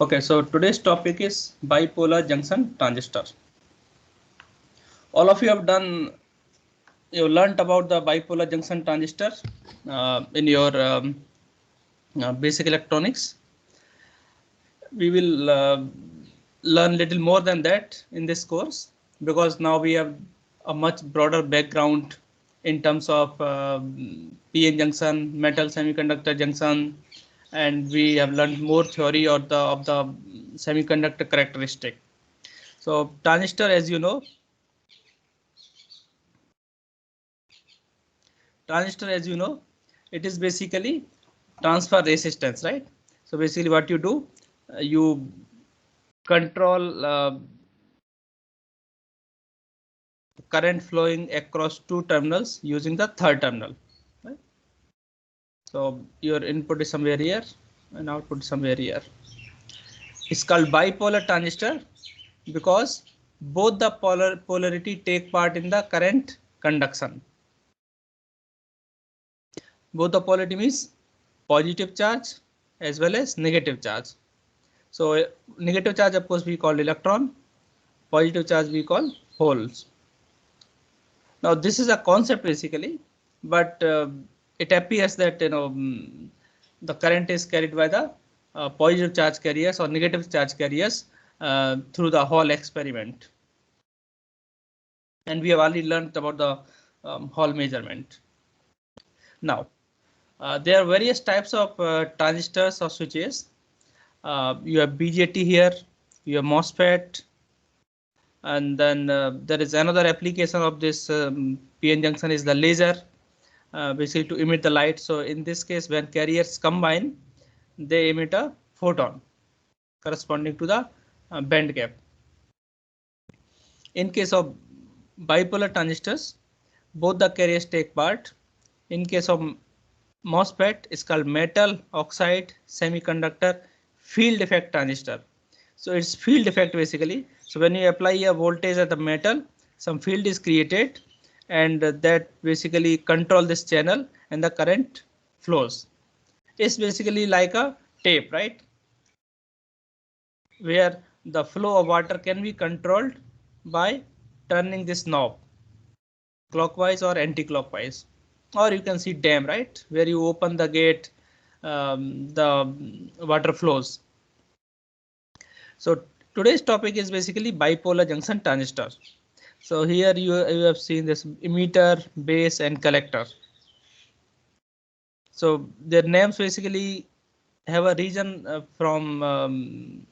Okay, so today's topic is bipolar junction transistor. All of you have learned about the bipolar junction transistor in your basic electronics. We will learn little more than that in this course because now we have a much broader background in terms of PN junction, metal semiconductor junction, and we have learned more theory of the semiconductor characteristic. So transistor, as you know, it is basically transfer resistance, right? So basically what you do, you control current flowing across two terminals using the third terminal, right? So your input is somewhere here and output is somewhere here. It's called bipolar transistor because both the polarity take part in the current conduction. Both the polarity means positive charge as well as negative charge. So negative charge, of course, we call electron, positive charge we call holes. Now this is a concept basically, but it appears that the current is carried by the positive charge carriers or negative charge carriers through the Hall experiment. And we have already learned about the Hall measurement. Now there are various types of transistors or switches. You have BJT here, you have MOSFET, and then there is another application of this PN junction is the laser, basically to emit the light. So in this case, when carriers combine, they emit a photon corresponding to the band gap. In case of bipolar transistors, both the carriers take part. In case of MOSFET, it's called metal oxide semiconductor field effect transistor. So it's field effect basically. So when you apply a voltage at the metal, some field is created and that basically control this channel and the current flows. It's basically like a tape, right? Where the flow of water can be controlled by turning this knob clockwise or anti-clockwise. Or you can see dam, right? Where you open the gate, the water flows. So today's topic is basically bipolar junction transistor. So here you have seen this emitter, base, and collector. So their names basically have a reason from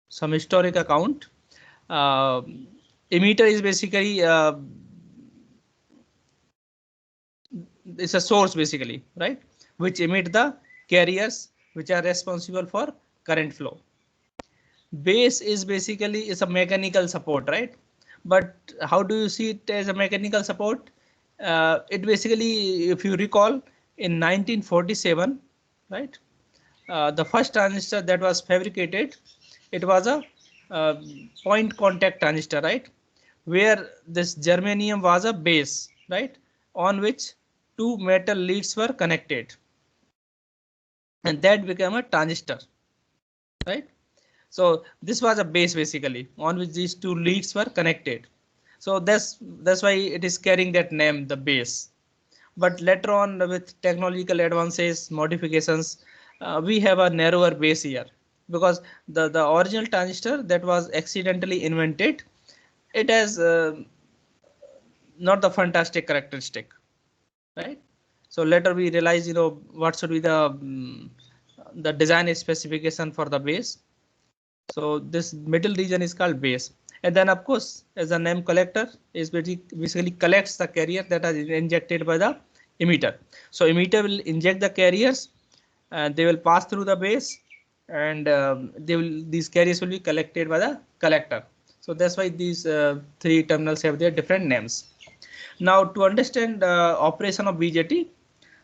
some historic account. Emitter is basically it's a source basically, right, which emit the carriers which are responsible for current flow. Base is basically is a mechanical support, right? But how do you see it as a mechanical support? It basically, if you recall, in 1947, right, the first transistor that was fabricated, it was a point contact transistor, right, where this germanium was a base, right, on which two metal leads were connected, and that became a transistor, right? So this was a base basically on which these two leads were connected. So that's why it is carrying that name, the base. But later on, with technological advances, modifications, we have a narrower base here because the original transistor that was accidentally invented, it has not the fantastic characteristic, right? So later we realize, what should be the design specification for the base. So this middle region is called base. And then of course, as the name collector is basically collects the carrier that are injected by the emitter. So emitter will inject the carriers and they will pass through the base, and these carriers will be collected by the collector. So that's why these three terminals have their different names. Now to understand operation of BJT,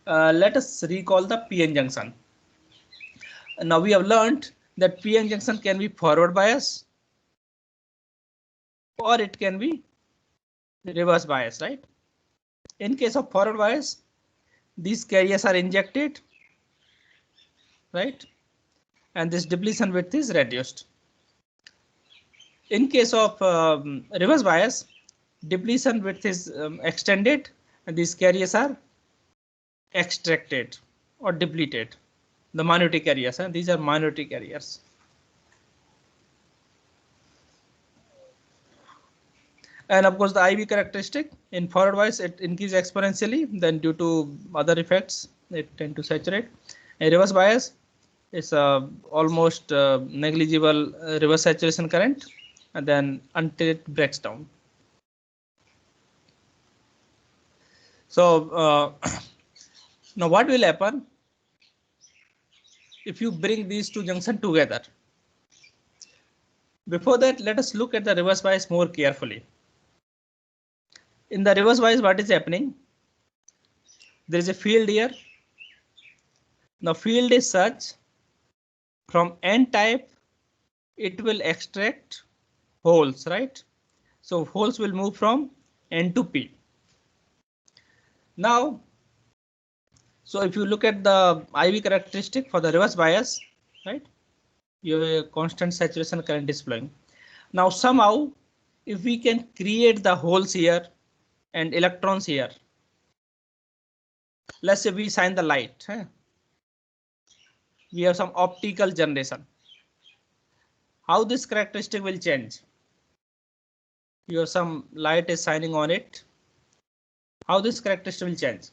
let us recall the PN junction. Now we have learned that PN junction can be forward bias or it can be reverse bias, right? In case of forward bias, these carriers are injected, right? and this depletion width is reduced. In case of reverse bias, depletion width is extended and these carriers are extracted or depleted. The minority carriers, and these are minority carriers. And of course, the IV characteristic in forward bias it increases exponentially. Then due to other effects, it tend to saturate. In reverse bias, it's almost negligible reverse saturation current, and then until it breaks down. So now what will happen if you bring these two junctions together? Before that, let us look at the reverse bias more carefully. In the reverse bias, what is happening? There is a field here. Now field is such from N type, it will extract holes, right? So holes will move from N to P. Now, so if you look at the IV characteristic for the reverse bias, right? You have a constant saturation current is flowing. Now somehow, if we can create the holes here and electrons here, let's say we shine the light. We have some optical generation. How this characteristic will change? You have some light is shining on it. How this characteristic will change?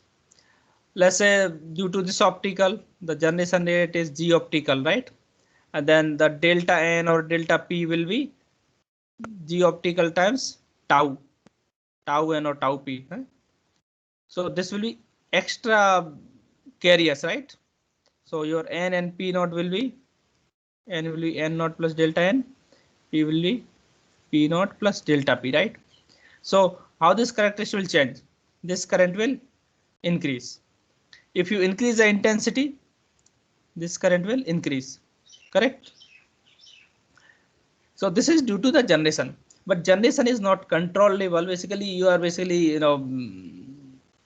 Let's say due to this optical, the generation rate is G optical, right? And then the delta N or delta P will be G optical times tau N or tau P. Right? So this will be extra carriers, right? So your N and P naught will be N naught plus delta N, P will be P naught plus delta P, right? So how this characteristic will change? This current will increase. If you increase the intensity, this current will increase, correct? So this is due to the generation, but generation is not controllable. Basically, you are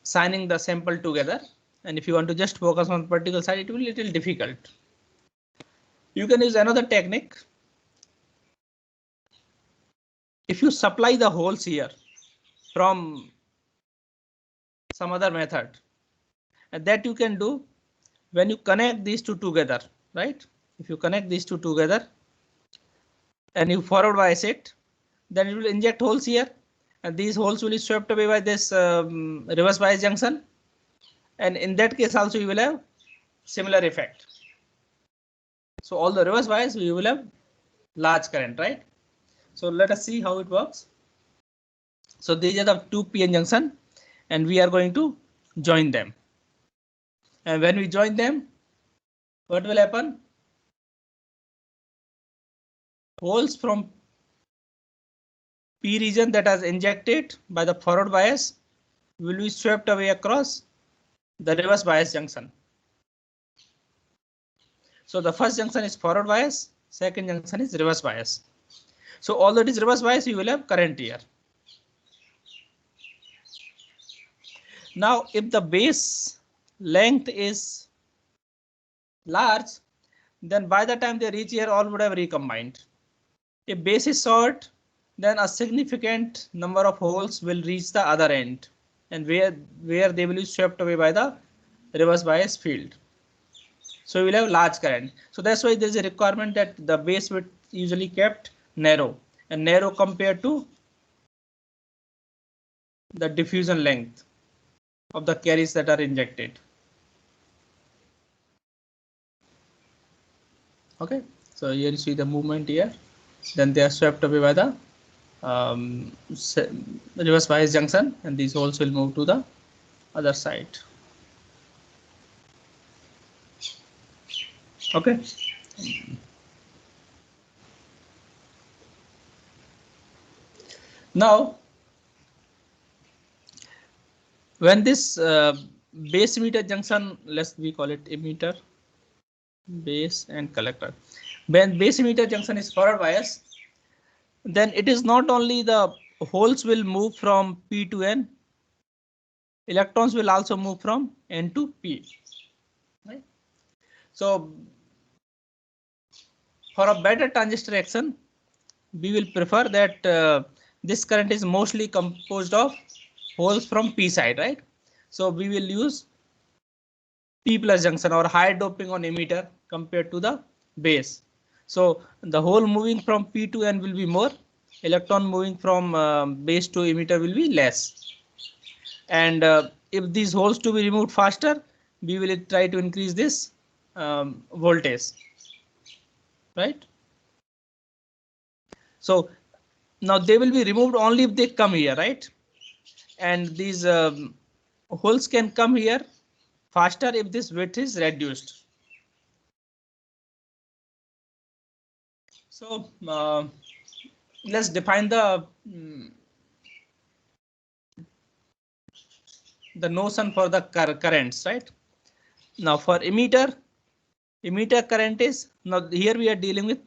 signing the sample together, and if you want to just focus on particular side, it will be a little difficult. You can use another technique. If you supply the holes here from some other method, and that you can do when you connect these two together, right? If you connect these two together and you forward bias it, then it will inject holes here, and these holes will be swept away by this reverse bias junction, and in that case also you will have similar effect. So all the reverse bias you will have large current, right? So let us see how it works. So these are the two PN junction, and we are going to join them. And when we join them, what will happen? Holes from P region that is injected by the forward bias will be swept away across the reverse bias junction. So the first junction is forward bias, second junction is reverse bias. So although it is reverse bias, you will have current here. Now, if the base length is large, then by the time they reach here, all would have recombined. If base is short, then a significant number of holes will reach the other end, and where they will be swept away by the reverse bias field. So we will have large current. So that's why there is a requirement that the base width usually kept narrow, and narrow compared to the diffusion length of the carriers that are injected. Okay, so here you see the movement here, then they are swept away by the reverse bias junction, and these holes will move to the other side. Okay. Now, when this base emitter junction, we call it emitter, base and collector. When base emitter junction is forward bias, then it is not only the holes will move from P to N, electrons will also move from N to P. Right? So For a better transistor action, we will prefer that this current is mostly composed of holes from P side, right? So we will use P plus junction or higher doping on emitter compared to the base. So the hole moving from P to N will be more, electron moving from base to emitter will be less. And if these holes to be removed faster, we will try to increase this voltage, right? So now they will be removed only if they come here, right? And these holes can come here faster if this width is reduced. So let's define the notion for the currents, right? Now for emitter current is, now here we are dealing with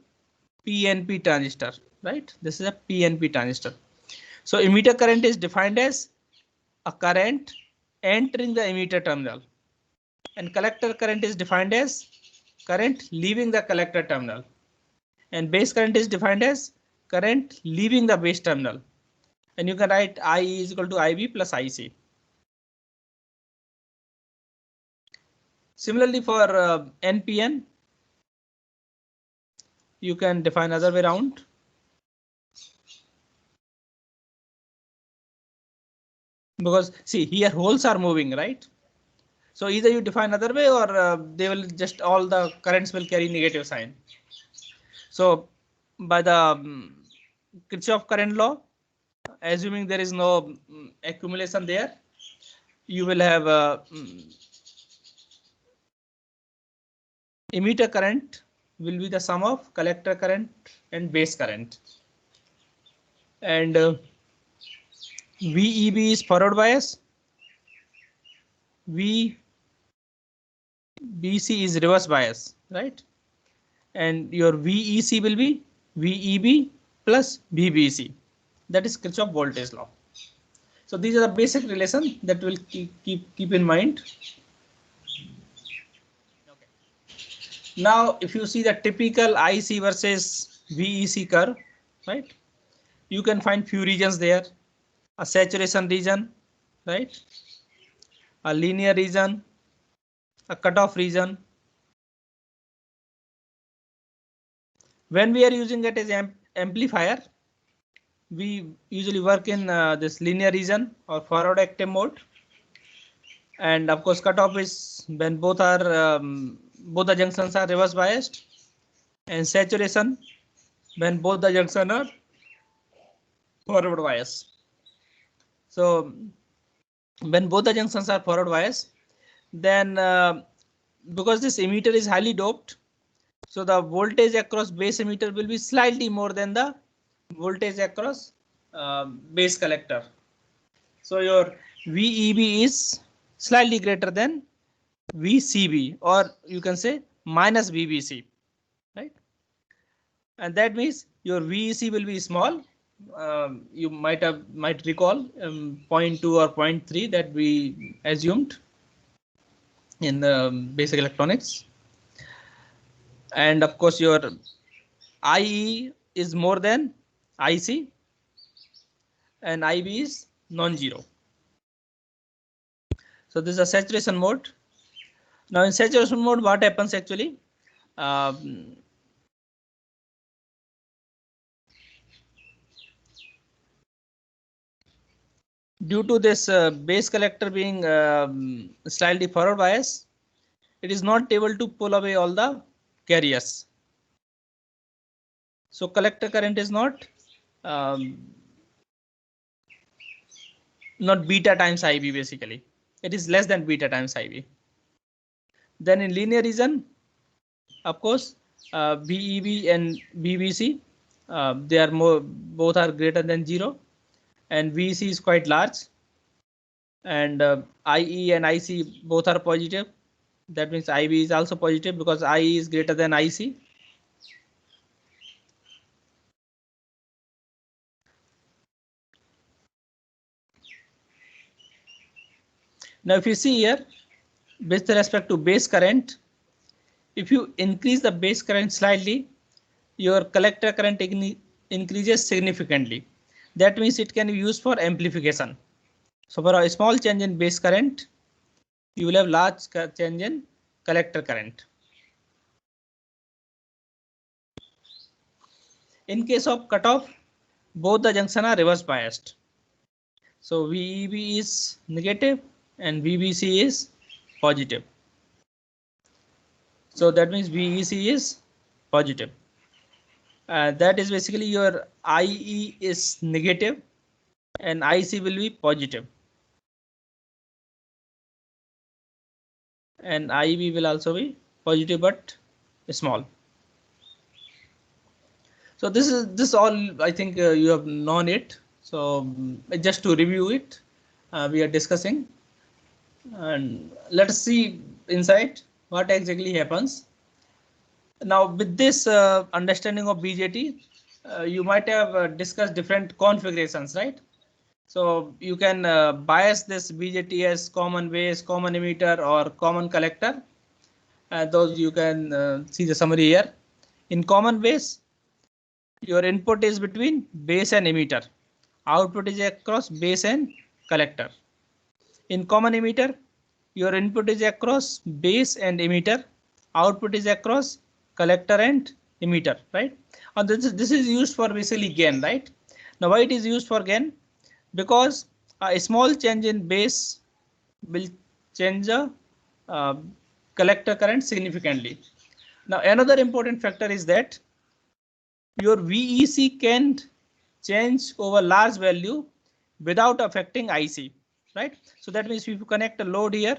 PNP transistor, right? This is a PNP transistor. So emitter current is defined as a current entering the emitter terminal, and collector current is defined as current leaving the collector terminal, and base current is defined as current leaving the base terminal. And you can write IE is equal to IB plus IC. Similarly for NPN, you can define other way around. Because see here holes are moving, right? So either you define other way or they will just all the currents will carry negative sign. So by the Kirchhoff current law, assuming there is no accumulation there, you will have emitter current will be the sum of collector current and base current. And VEB is forward bias, VBC is reverse bias, right? And your VEC will be VEB plus VBC. That is Kirchhoff voltage law. So these are the basic relations that will keep in mind. Okay. Now, if you see the typical IC versus VEC curve, right? You can find few regions there: a saturation region, right? A linear region, a cutoff region. When we are using it as amplifier, we usually work in this linear region or forward active mode. And of course, cutoff is when both the junctions are reverse biased, and saturation when both the junctions are forward biased. So when both the junctions are forward biased, then because this emitter is highly doped, so the voltage across base emitter will be slightly more than the voltage across base collector. So your VEB is slightly greater than VCB, or you can say minus VBC, right? And that means your VEC will be small. You might recall 0.2 or 0.3 that we assumed in the basic electronics. And of course your IE is more than IC, and IB is non-zero. So this is a saturation mode. Now in saturation mode, what happens actually? Due to this base collector being slightly forward bias, it is not able to pull away all the carriers. So collector current is not beta times IB basically. It is less than beta times IB. Then in linear region, of course, VEB and VBC, they are both are greater than 0, and VC is quite large, and IE and IC both are positive. That means IB is also positive because IE is greater than IC. Now if you see here, with respect to base current, if you increase the base current slightly, your collector current increases significantly. That means it can be used for amplification. So for a small change in base current, you will have large change in collector current. In case of cutoff, both the junction are reverse biased. So VEB is negative and VBC is positive. So that means VEC is positive. That is basically your IE is negative and IC will be positive. And IB will also be positive but small. So this all I think you have known it. So just to review it, we are discussing, and let us see inside what exactly happens. Now with this understanding of BJT, you might have discussed different configurations, right? So you can bias this BJT as common base, common emitter, or common collector. Those you can see the summary here. In common base, your input is between base and emitter. Output is across base and collector. In common emitter, your input is across base and emitter. Output is across collector and emitter, right? And this is used for basically gain, right? Now why it is used for gain? Because a small change in base will change the uh, collector current significantly. Now another important factor is that your VEC can change over large value without affecting IC, right? So that means if you connect a load here,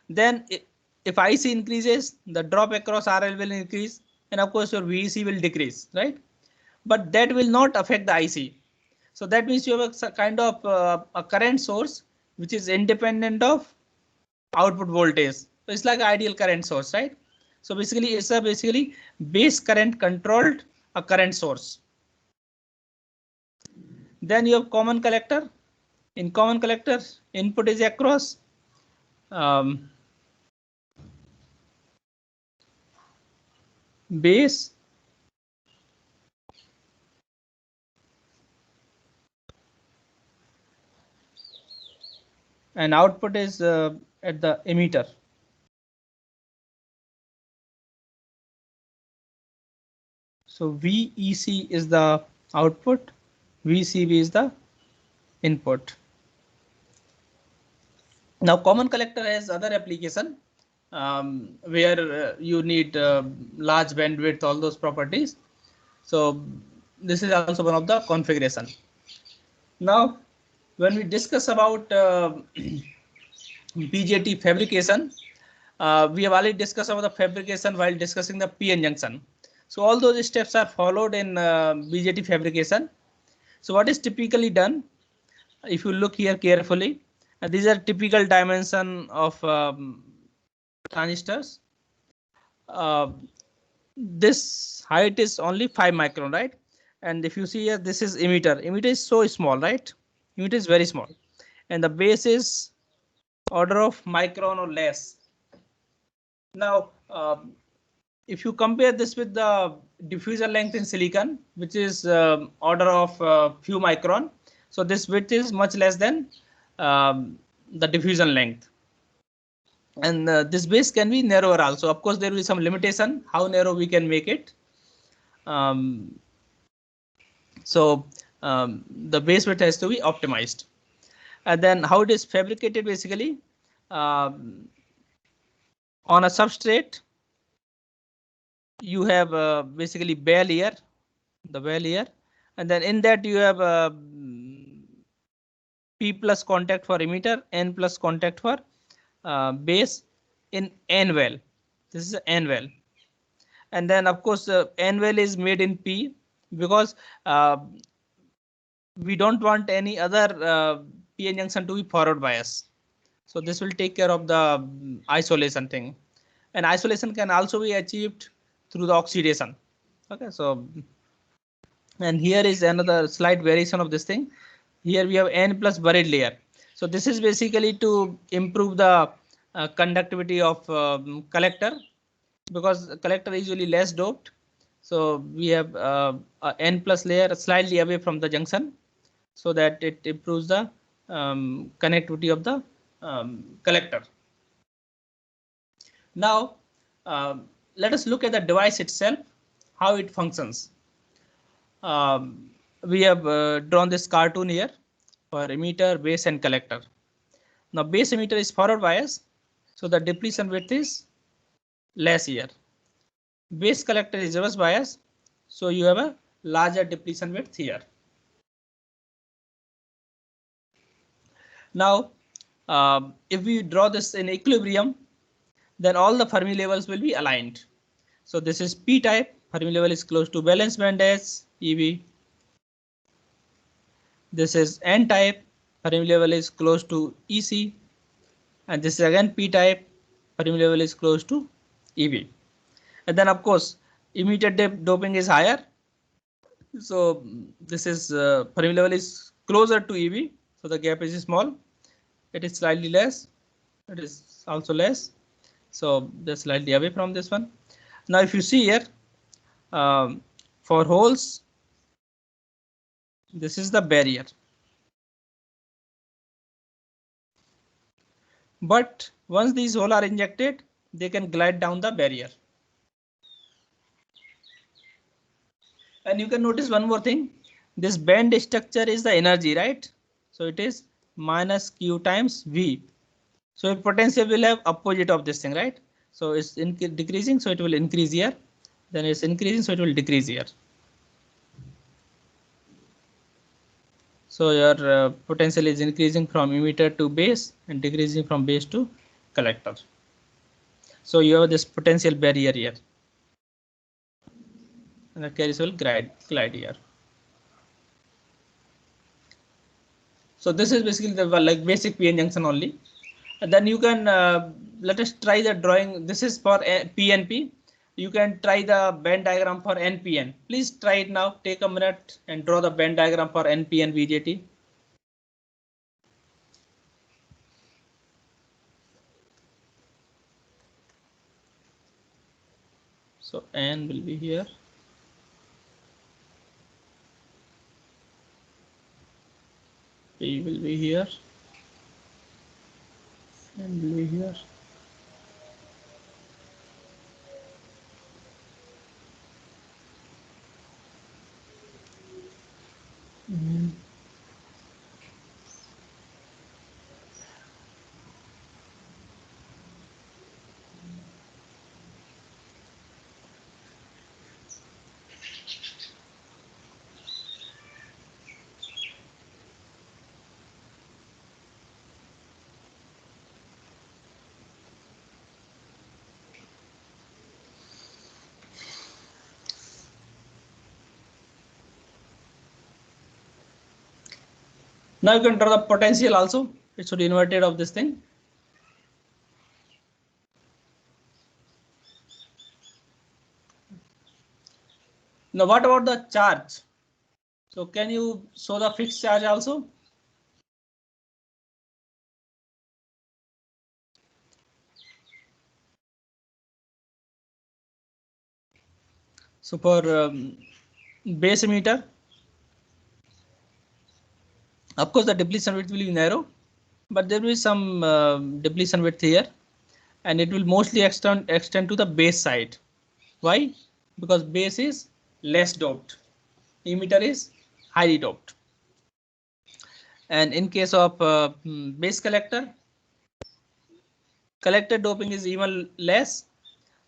then if IC increases, the drop across RL will increase, and of course your VEC will decrease, right? But that will not affect the IC. So that means you have a kind of a current source which is independent of output voltage. So it's like ideal current source, right? So basically it's a basically base current controlled a current source. Then you have common collector. In common collector, input is across base and output is at the emitter. So VEC is the output, VCB is the input. Now common collector has other application where you need large bandwidth, all those properties. So this is also one of the configuration. Now when we discuss about BJT fabrication, we have already discussed about the fabrication while discussing the PN junction. So all those steps are followed in BJT fabrication. So what is typically done? If you look here carefully, these are typical dimension of transistors. This height is only 5 micron, right? And if you see here, this is emitter. Emitter is so small, right? Emitter is very small, and the base is order of micron or less. Now, if you compare this with the diffuser length in silicon, which is order of few micron, so this width is much less than the diffusion length. And this base can be narrower also. Of course, there will be some limitation how narrow we can make it. The base width has to be optimized. And then how it is fabricated basically on a substrate. You have basically bare layer, the bare layer, and then in that you have P plus contact for emitter, N plus contact for base in N well. This is N well, and then of course N well is made in P because we don't want any other PN junction to be forward bias. So this will take care of the isolation thing, and isolation can also be achieved through the oxidation. Okay, so and here is another slight variation of this thing. Here we have N plus buried layer. So this is basically to improve the conductivity of collector. because collector is usually less doped. So we have a n plus layer slightly away from the junction, so that it improves the connectivity of the collector. Now let us look at the device itself, how it functions. We have drawn this cartoon here for emitter, base, and collector. Now base emitter is forward bias, so the depletion width is less here. Base collector is reverse bias, so you have a larger depletion width here. Now if we draw this in equilibrium, then all the Fermi levels will be aligned. So this is p type, Fermi level is close to valence band as EV. This is n type, Fermi level is close to EC, and this is again p type, Fermi level is close to EV. And then of course emitter doping is higher, so this is Fermi level is closer to EV, so the gap is small. It is slightly less, it is also less, so they're slightly away from this one. Now if you see here, for holes, this is the barrier, but once these holes are injected, they can glide down the barrier. And you can notice one more thing, this band structure is the energy, right? So it is minus Q times V. So potential will have opposite of this thing, right? So it's decreasing, so it will increase here. Then it's increasing, so it will decrease here. So your potential is increasing from emitter to base and decreasing from base to collector. So you have this potential barrier here, and the carriers will glide here. So this is basically the like basic PN junction only. And then you can let us try the drawing. This is for PNP. You can try the band diagram for NPN. Please try it now. Take a minute and draw the band diagram for NPN VJT. So N will be here. P will be here. N will be here. Now you can draw the potential also. It should be inverted of this thing. Now what about the charge? So can you show the fixed charge also? So for base emitter, of course the depletion width will be narrow, but there will be some depletion width here, and it will mostly extend to the base side. Why? Because base is less doped, emitter is highly doped. And in case of base collector, collector doping is even less,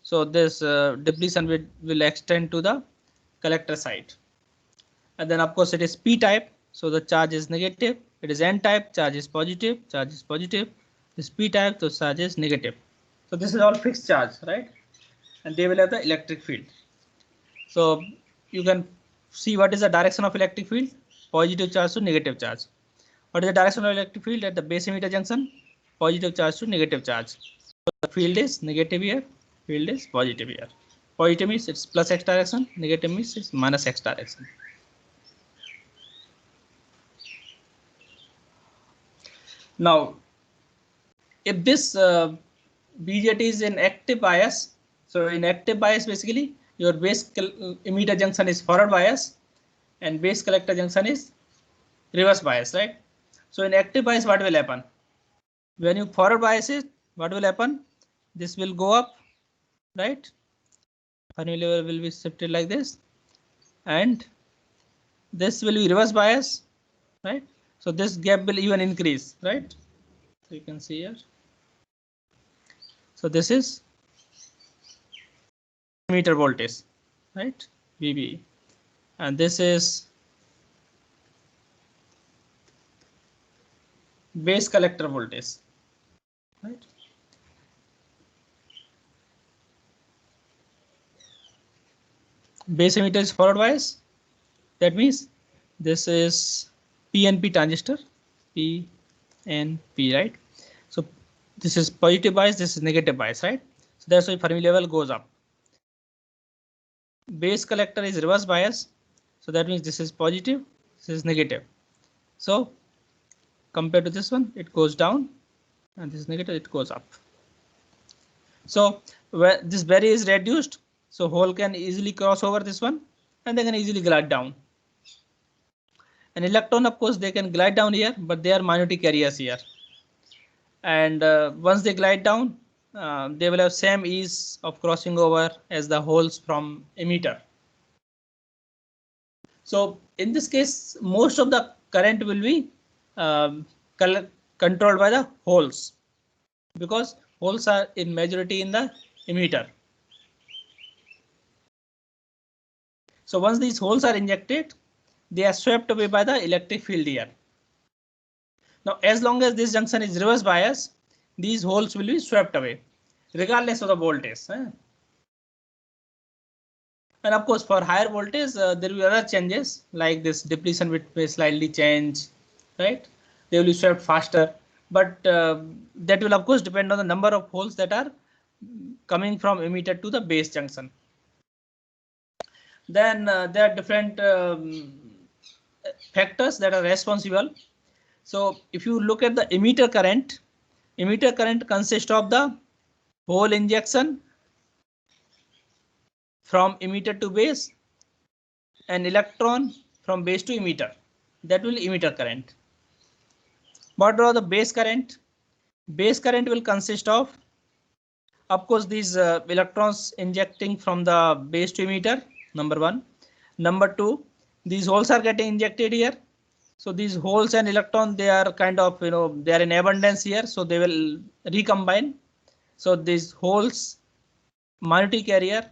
so this depletion will extend to the collector side. And then of course it is p type, so the charge is negative. It is n type, charge is positive, this p type, so charge is negative. So this is all fixed charge, right? And they will have the electric field. So you can see what is the direction of electric field, positive charge to negative charge. What is the direction of electric field at the base emitter junction? Positive charge to negative charge. So the field is negative here, field is positive here. Positive means it's plus x direction, negative means it's minus x direction. Now, if this BJT is in active bias, So in active bias, basically your base emitter junction is forward bias and base collector junction is reverse bias, right? So in active bias, what will happen? When you forward bias it, what will happen? This will go up, right? Fermi level will be shifted like this, and this will be reverse bias, right? So this gap will even increase, right? So you can see here. So this is meter voltage, right? VB, and this is base collector voltage, right? Base emitter is forward bias. That means this is PNP transistor, PNP, right? So this is positive bias, this is negative bias, right? So that's why Fermi level goes up. Base collector is reverse bias, so that means this is positive, this is negative. So compared to this one, it goes down, and this is negative, it goes up. So where this barrier is reduced, so hole can easily cross over this one, and they can easily glide down. An electron, of course, they can glide down here, but they are minority carriers here. And once they glide down, they will have same ease of crossing over as the holes from emitter. So in this case, most of the current will be controlled by the holes, because holes are in majority in the emitter. So once these holes are injected, they are swept away by the electric field here. Now, as long as this junction is reverse bias, these holes will be swept away, regardless of the voltage. And of course, for higher voltage, there will be other changes, like this depletion will slightly change, right? They will be swept faster, but that will of course depend on the number of holes that are coming from emitter to the base junction. Then there are different factors that are responsible. So if you look at the emitter current consists of the hole injection from emitter to base and electron from base to emitter. That will emitter current. What are the base current? Base current will consist of course, these electrons injecting from the base to emitter, number one. Number two, these holes are getting injected here. So these holes and electron, they are kind of, they are in abundance here, so they will recombine. So these holes, minority carrier,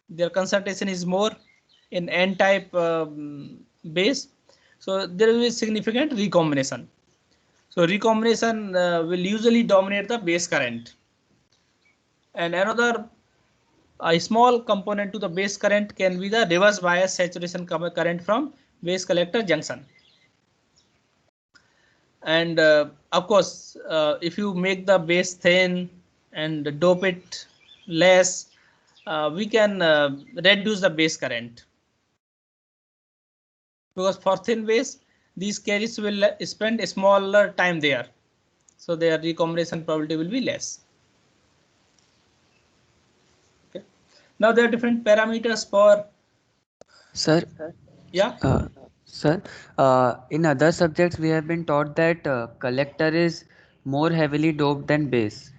their concentration is more in n-type base. So there will be significant recombination. So recombination will usually dominate the base current. And another a small component to the base current can be the reverse bias saturation current from base collector junction. And of course, if you make the base thin and dope it less, we can reduce the base current. Because for thin base, these carriers will spend a smaller time there, so their recombination probability will be less. Okay. Now there are different parameters for. Sir, Yeah. sir, in other subjects we have been taught that collector is more heavily doped than base.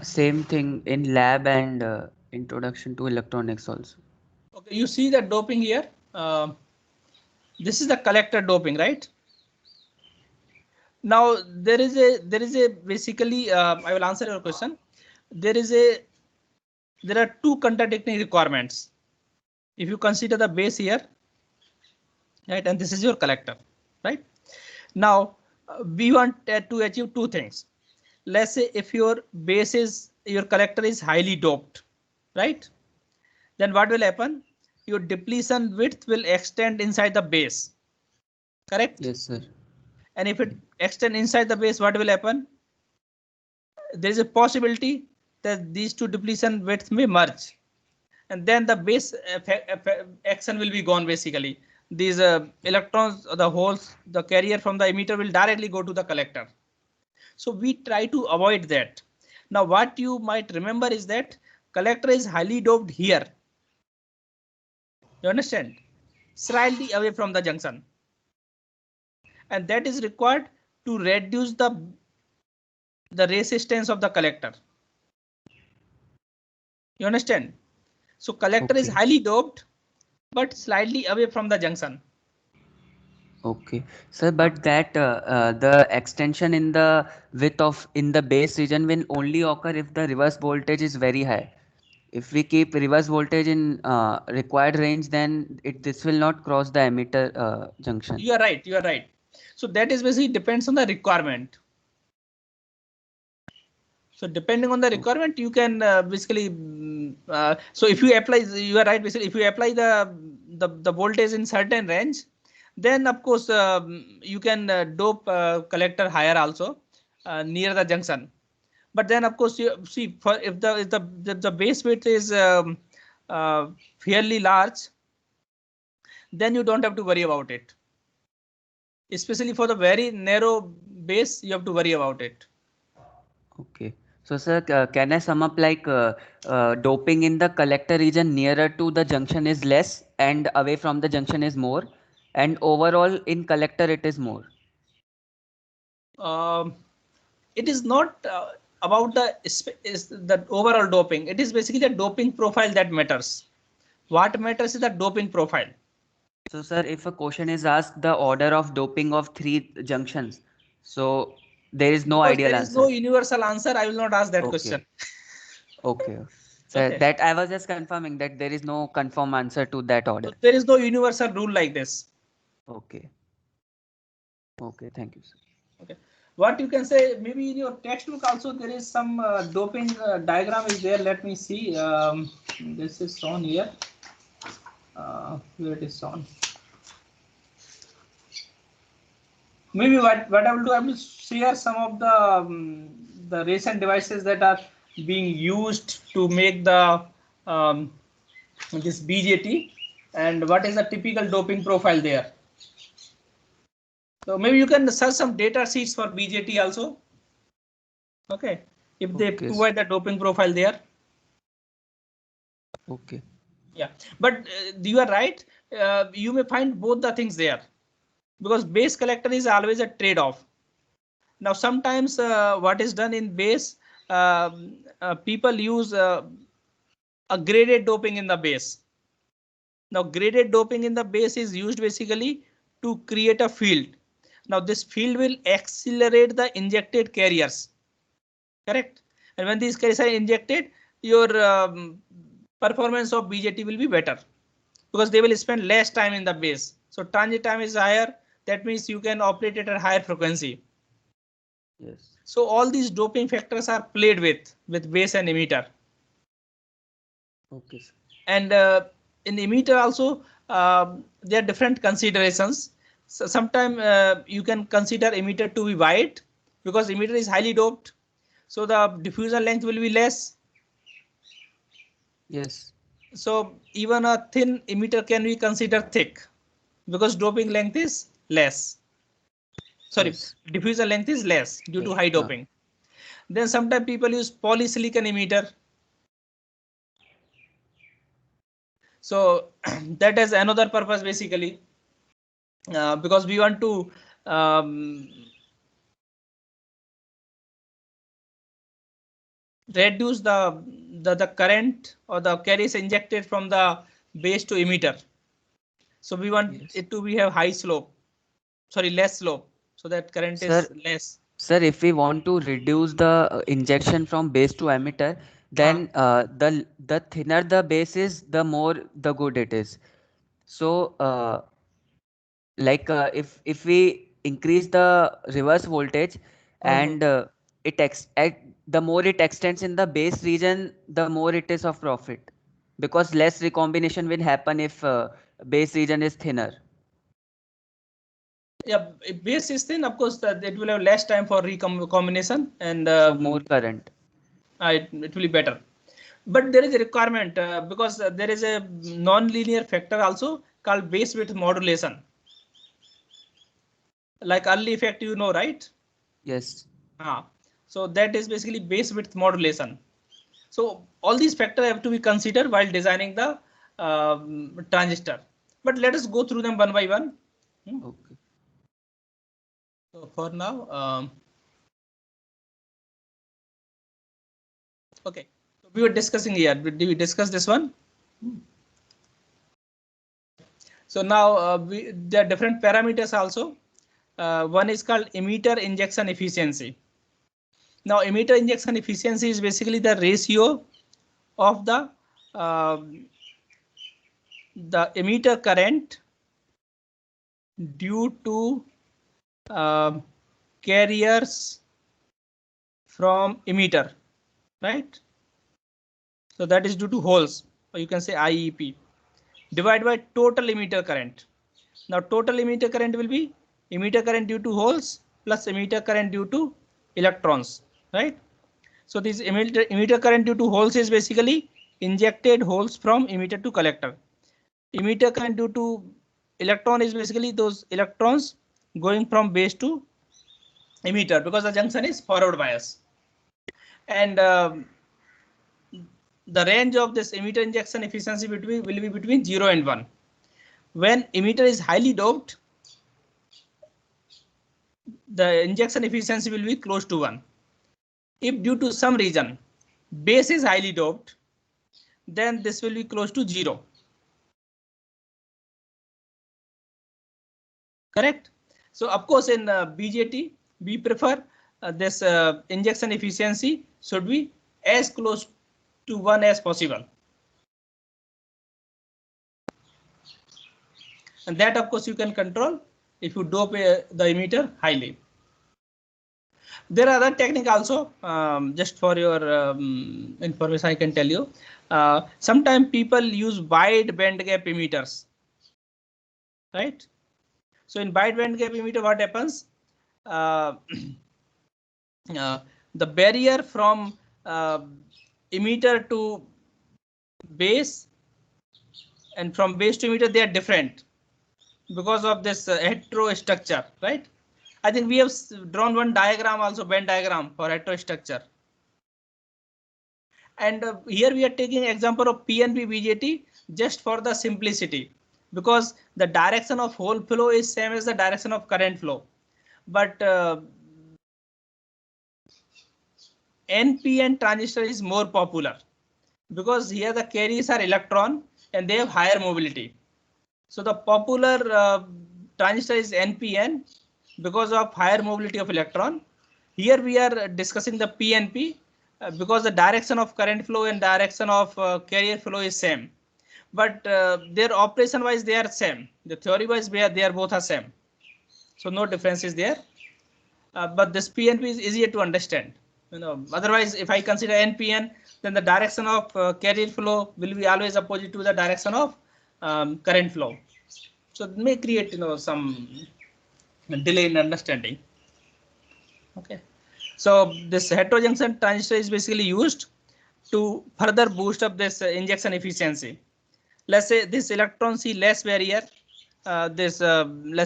Same thing in lab and introduction to electronics also. Okay, you see the doping here. This is the collector doping, right? Now there is a basically I will answer your question. There are two contradicting requirements. If you consider the base here, right, and this is your collector, right? Now we want to achieve two things. Let's say if your your collector is highly doped, right? Then what will happen? Your depletion width will extend inside the base, correct? Yes, sir. And if it extend inside the base, what will happen? There is a possibility that these two depletion widths may merge, and then the base action will be gone. Basically, these electrons, the holes, the carrier from the emitter will directly go to the collector. So we try to avoid that. Now what you might remember is that collector is highly doped here. You understand? Slightly away from the junction. And that is required to reduce the resistance of the collector. You understand? So collector is Okay. highly doped, but slightly away from the junction. Okay, sir, but that the extension in the width of in the base region will only occur if the reverse voltage is very high. If we keep reverse voltage in required range, then this will not cross the emitter junction. You are right. You are right. So that is basically depends on the requirement. So depending on the requirement, you can basically. So if you apply, you are right. Basically, if you apply the voltage in certain range, then of course you can dope collector higher also near the junction. But then of course you see for if the base width is uh, fairly large, then you don't have to worry about it. Especially for the very narrow base, you have to worry about it. Okay. So, sir, can I sum up like doping in the collector region nearer to the junction is less and away from the junction is more, and overall in collector it is more. Um, it is not about the overall doping. It is basically the doping profile that matters. What matters is the doping profile. So, sir, if a question is asked the order of doping of three junctions, so there is no Because ideal there is no answer. universal answer, I will not ask that Okay, question. okay. So Okay. that I was just confirming that there is no confirm answer to that So order. there is no universal rule like this. Okay, okay, thank you, sir. Okay. What you can say, maybe in your textbook also there is some doping diagram is there. Let me see. This is shown here. Where it is shown. Maybe what I will do, I will share some of the recent devices that are being used to make the this BJT, and what is the typical doping profile there. So maybe you can search some data sheets for BJT also. Okay, if they Okay, provide the doping profile there. okay, Yeah, but you are right. You may find both the things there because base collector is always a trade-off. Now sometimes what is done in base, people use a graded doping in the base. Now graded doping in the base is used basically to create a field. Now this field will accelerate the injected carriers, correct? And when these carriers are injected, your performance of BJT will be better because they will spend less time in the base. So transit time is higher. That means you can operate at a higher frequency. yes, So all these doping factors are played with base and emitter. okay, sir. And in emitter also there are different considerations. So sometimes you can consider emitter to be wide because emitter is highly doped. So the diffusion length will be less. Yes, So even a thin emitter can be considered thick because doping length is less. Sorry, yes, diffusion length is less due to yes. high doping. Then sometimes people use polysilicon emitter. So that has another purpose basically because we want to um, reduce the current or the carries injected from the base to emitter. So we want Yes. it to be have high slope, sorry, less slope, so that current Sir, is less. sir, if we want to reduce the injection from base to emitter, Huh. then the thinner the base is, the more the good it is. So, like if we increase the reverse voltage Mhm. and the more it extends in the base region, the more it is of profit because less recombination will happen if base region is thinner. Yeah, if base is thin, of course, it will have less time for recombination and So more current. it will be better. But there is a requirement because there is a non-linear factor also called base width modulation, like early effect, you know, right? Yes. Ah. So that is basically base width modulation. So all these factors have to be considered while designing the transistor. But let us go through them one by one. Okay. So for now, okay. So we were discussing here. Did we discuss this one? So now there are different parameters also. One is called emitter injection efficiency. Now emitter injection efficiency is basically the ratio of the emitter current due to carriers from emitter, right? So that is due to holes, or you can say IEP, divided by total emitter current. Now total emitter current will be emitter current due to holes plus emitter current due to electrons, right? So this emitter current due to holes is basically injected holes from emitter to collector. Emitter current due to electron is basically those electrons going from base to emitter, because the junction is forward bias. And the range of this emitter injection efficiency will be between 0 and 1. When emitter is highly doped, the injection efficiency will be close to 1. If due to some reason base is highly doped, then this will be close to 0. Correct? So of course in BJT we prefer this injection efficiency should be as close to 1 as possible. And that of course you can control if you dope the emitter highly. There are other technique also, just for your information I can tell you. Sometimes people use wide band gap emitters, right? So in wide band gap emitter what happens? The barrier from emitter to base and from base to emitter, they are different because of this heterostructure, right? I think we have drawn one diagram also, Venn diagram for heterostructure. And here we are taking example of PNP BJT just for the simplicity, because the direction of hole flow is same as the direction of current flow. But NPN transistor is more popular because here the carriers are electron and they have higher mobility. So the popular transistor is NPN because of higher mobility of electron. Here we are discussing the PNP because the direction of current flow and direction of carrier flow is same. But their operation wise they are same. The theory wise they are both are same. So no difference is there. But this PNP is easier to understand. Otherwise, if I consider NPN, then the direction of carrier flow will be always opposite to the direction of current flow. So it may create some delay in understanding. Okay. So this heterojunction transistor is basically used to further boost up this injection efficiency. Let's say this electron see less barrier. Let's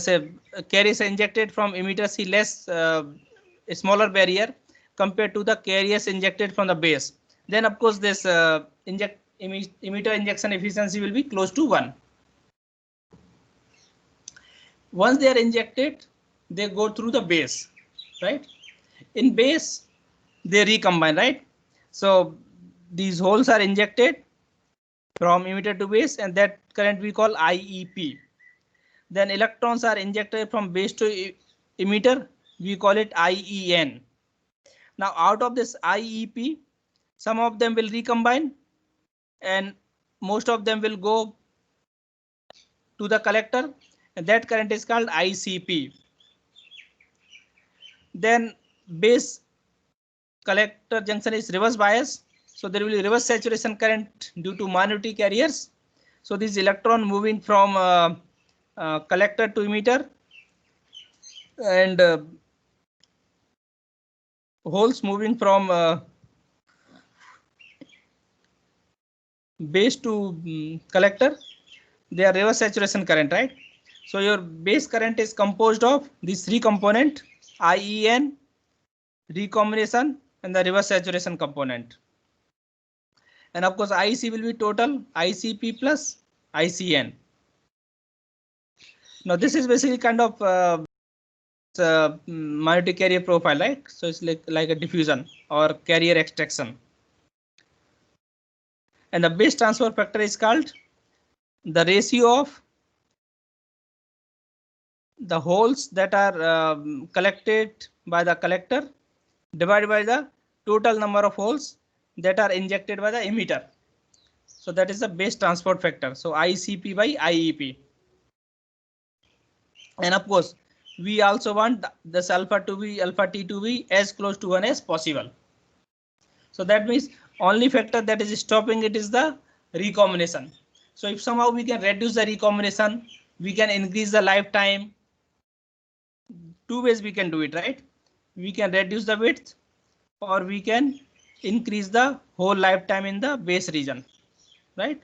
say carriers injected from emitter see less smaller barrier compared to the carriers injected from the base. Then of course this emitter injection efficiency will be close to 1. Once they are injected, they go through the base, right? In base, they recombine, right? So these holes are injected from emitter to base, and that current we call IEP. Then electrons are injected from base to emitter, we call it IEN. Now out of this IEP, some of them will recombine and most of them will go to the collector, and that current is called ICP. Then base collector junction is reverse bias, so there will be reverse saturation current due to minority carriers. So this electron moving from collector to emitter, and holes moving from base to collector, they are reverse saturation current, right? So your base current is composed of these three component, IEN, recombination and the reverse saturation component. And of course, IC will be total ICP plus ICN. Now this is basically kind of magnetic carrier profile, right? So it's like a diffusion or carrier extraction. And the base transfer factor is called the ratio of the holes that are collected by the collector divided by the total number of holes that are injected by the emitter. So that is the base transport factor. So ICP by IEP. And of course, we also want this alpha to be alpha T to be as close to 1 as possible. So that means only factor that is stopping it is the recombination. So if somehow we can reduce the recombination, we can increase the lifetime. Two ways we can do it, right? We can reduce the width or we can increase the whole lifetime in the base region, right?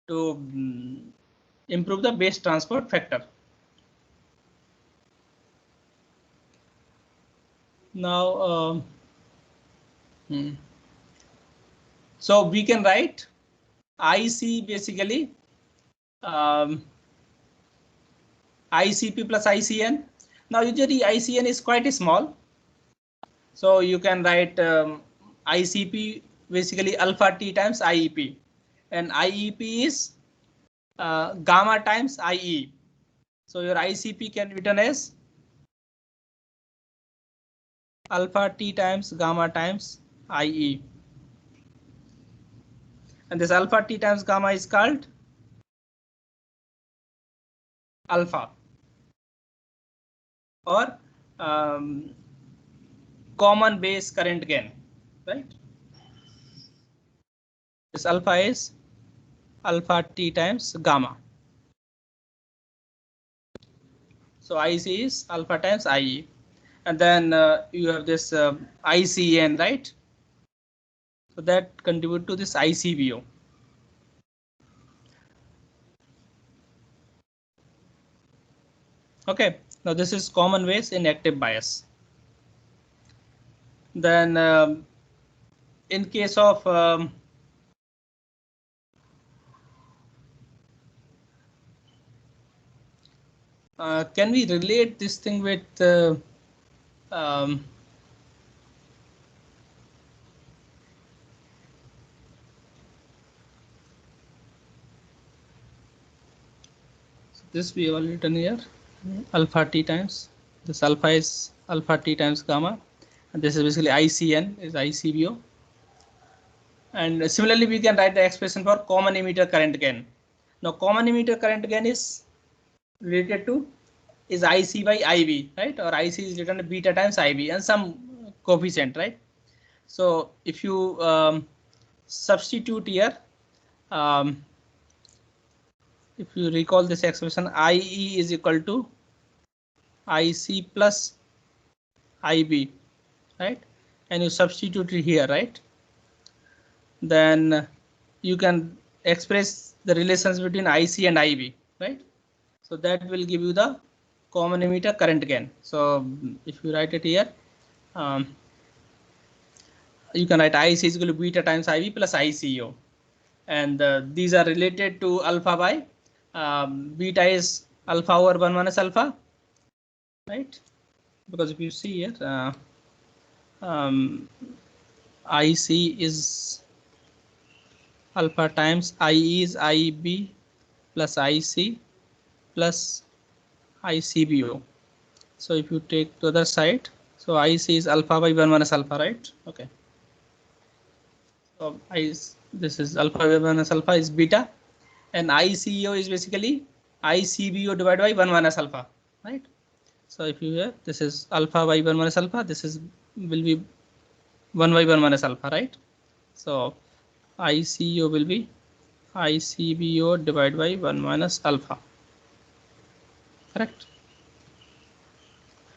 To improve the base transport factor. Now, so we can write IC basically ICP plus ICN. Now usually ICN is quite small, so you can write ICP basically alpha T times IEP, and IEP is gamma times IE. So your ICP can be written as alpha T times gamma times IE. And this alpha T times gamma is called alpha or common base current gain, right? This alpha is alpha T times gamma. So IC is alpha times IE. And then you have this ICN, right? So that contribute to this ICBO. Okay, now this is common ways in active bias. Then in case of can we relate this thing with this we have already written here, alpha T times, this alpha is alpha T times gamma, and this is basically ICN is ICBO. And similarly, we can write the expression for common emitter current gain. Now, common emitter current gain is related to is IC by IB, right? Or IC is written beta times IB and some coefficient, right? So if you substitute here, if you recall this expression, IE is equal to IC plus IB, right? And you substitute it here, right? Then you can express the relations between IC and IB, right? So that will give you the common emitter current gain. So if you write it here, you can write IC is equal to beta times IB plus ICO, and these are related to alpha by beta is alpha over 1 minus alpha, right? Because if you see here, IC is alpha times IE is IB plus IC plus ICBO. So if you take the other side, so IC is alpha by 1 minus alpha, right? Okay. So this is alpha by 1 minus alpha is beta, and ICO is basically ICBO divided by 1 minus alpha, right? So if you have this is alpha by 1 minus alpha, this is will be 1 by 1 minus alpha, right? So ICO will be ICBO divided by 1 minus alpha, correct?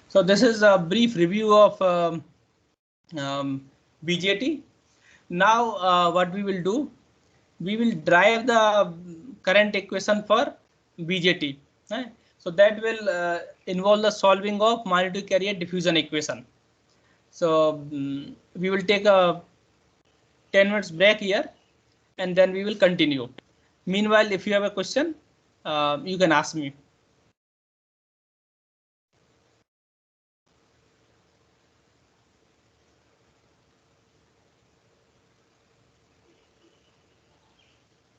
So this is a brief review of BJT. Now what we will do, we will derive the current equation for BJT. So that will involve the solving of magnetic carrier diffusion equation. So we will take a 10 minutes break here and then we will continue. Meanwhile, if you have a question, you can ask me.